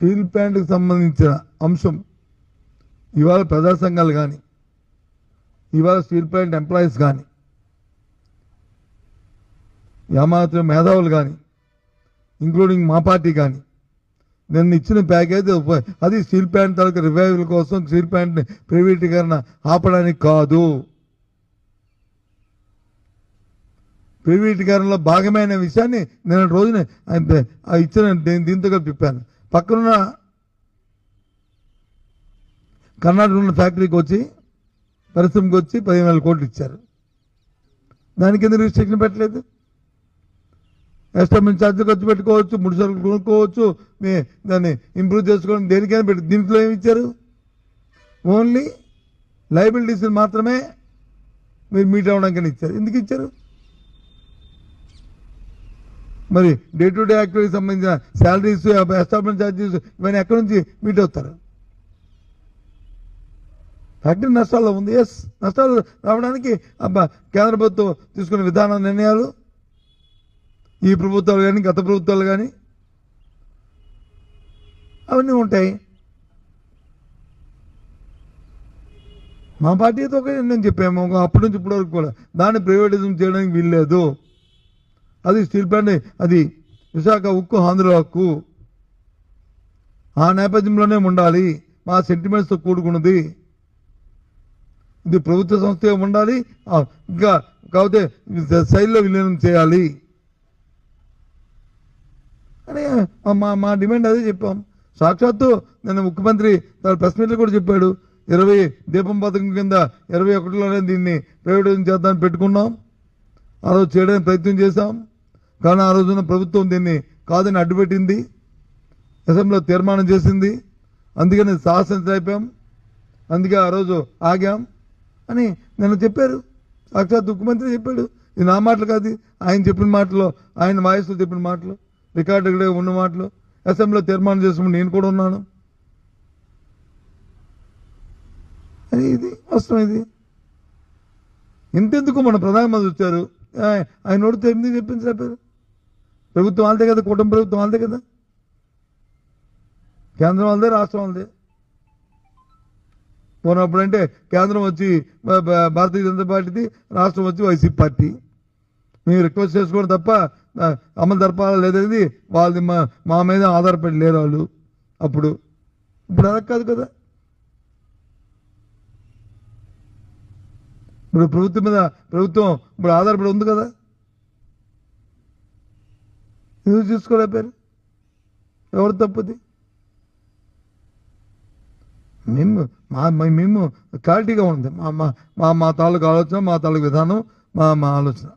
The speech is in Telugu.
స్టీల్ ప్లాంట్కి సంబంధించిన అంశం ఇవాళ ప్రజా సంఘాలు కానీ ఇవాళ స్టీల్ ప్లాంట్ ఎంప్లాయీస్ కానీ యామాత్రం మేధావులు కానీ ఇంక్లూడింగ్ మా పార్టీ కానీ నిన్న ఇచ్చిన ప్యాకేజ్ అది స్టీల్ ప్లాంట్ తాలూకు రివైవల్ కోసం, స్టీల్ ప్లాంట్ ప్రైవేటీకరణ ఆపడానికి కాదు. ప్రైవేటీకరణలో భాగమైన విషయాన్ని నిన్న రోజున ఇచ్చిన దీంతో కలిపి చెప్పాను. పక్కనున్న కర్ణాటక ఉన్న ఫ్యాక్టరీకి వచ్చి పరిశ్రమకి వచ్చి 15,000 కోట్లు ఇచ్చారు. దానికి ఎందుకు రిస్ట్రిక్షన్ పెట్టలేదు? ఎస్టాబ్లిష్ ఛార్జీలు ఖర్చు పెట్టుకోవచ్చు, ముడి సరుకులు కొనుక్కోవచ్చు, దాన్ని ఇంప్రూవ్ చేసుకోవడం దేనికైనా పెట్టి దీంట్లో ఏమి ఇచ్చారు? ఓన్లీ లయబిలిటీస్ మాత్రమే మీరు మీట్ అవ్వడానికి ఇచ్చారు. ఎందుకు ఇచ్చారు? మరి డే టు డే యాక్టివిటీకి సంబంధించిన శాలరీస్, ఎస్టాబ్లిష్ ఛార్జెస్ ఇవన్నీ ఎక్కడి నుంచి మీట్ అవుతారు? ఫ్యాక్టరీ నష్టాల్లో ఉంది. ఎస్, నష్టాలు రావడానికి కేంద్ర ప్రభుత్వం తీసుకున్న విధాన నిర్ణయాలు, ఈ ప్రభుత్వాలు కానీ గత ప్రభుత్వాలు కానీ అవన్నీ ఉంటాయి. మా పార్టీతో ఒక నేను చెప్పాము అప్పటి నుంచి ఇప్పటి వరకు కూడా దాన్ని ప్రైవేటిజం చేయడానికి వీల్లేదు. అది స్టీల్ ప్లాంట్, అది విశాఖ ఉక్కు, ఆంధ్ర హక్కు, ఆ నేపథ్యంలోనే ఉండాలి. మా సెంటిమెంట్స్తో కూడుకున్నది. ఇది ప్రభుత్వ సంస్థ ఉండాలి. ఇంకా కాకపోతే శైలిలో విలీనం చేయాలి అని మా డిమాండ్ అదే చెప్పాం. సాక్షాత్తు నేను ముఖ్యమంత్రి తన ప్రెస్ మీట్లో కూడా చెప్పాడు. 20 దీపం పథకం కింద 21లోనే దీన్ని ప్రైవేటైజేషన్ చేద్దామని పెట్టుకున్నాం. ఆ రోజు చేయడానికి ప్రయత్నం చేశాం. కానీ ఆ రోజున ప్రభుత్వం దీన్ని కాదని అడ్డుపెట్టింది, అసెంబ్లీలో తీర్మానం చేసింది. అందుకని సాహసించలేపాం, అందుకే ఆ రోజు ఆగాం అని నిన్న చెప్పారు. సాక్షాత్ ముఖ్యమంత్రి చెప్పాడు. ఇది నా మాటలు కాదు, ఆయన చెప్పిన మాటలు, ఆయన వాయిస్లో చెప్పిన మాటలు, రికార్డు ఉన్న మాటలు. అసెంబ్లీలో తీర్మానం చేసినప్పుడు నేను కూడా ఉన్నాను. అని ఇది వాస్తవం. ఇది ఇంతెందుకు మన ప్రధానమంత్రి వచ్చారు, ఆయన నోడితే ఎందుకు చెప్పించలేపారు? ప్రభుత్వం వాళ్ళదే కదా, కూటమి ప్రభుత్వం వాళ్ళదే కదా, కేంద్రం వాళ్ళదే, రాష్ట్రం వాళ్ళదే. పోనప్పుడంటే కేంద్రం వచ్చి భారతీయ జనతా పార్టీది, రాష్ట్రం వచ్చి వైసీపీ పార్టీ. మేము రిక్వెస్ట్ చేసుకోవడం తప్ప అమలు జరపాలా లేదనేది వాళ్ళది మా మీద ఆధారపడి లేరు వాళ్ళు. ఇప్పుడు అలా కాదు కదా. ఇప్పుడు ప్రభుత్వం మీద ప్రభుత్వం ఇప్పుడు ఆధారపడి ఉంది కదా. ఎందుకు చూసుకోలేపారు? ఎవరు తప్పుది? మేము క్లారిటీగా ఉంది మా తాలూకు ఆలోచన, మా తాలూకు విధానం, మా ఆలోచన.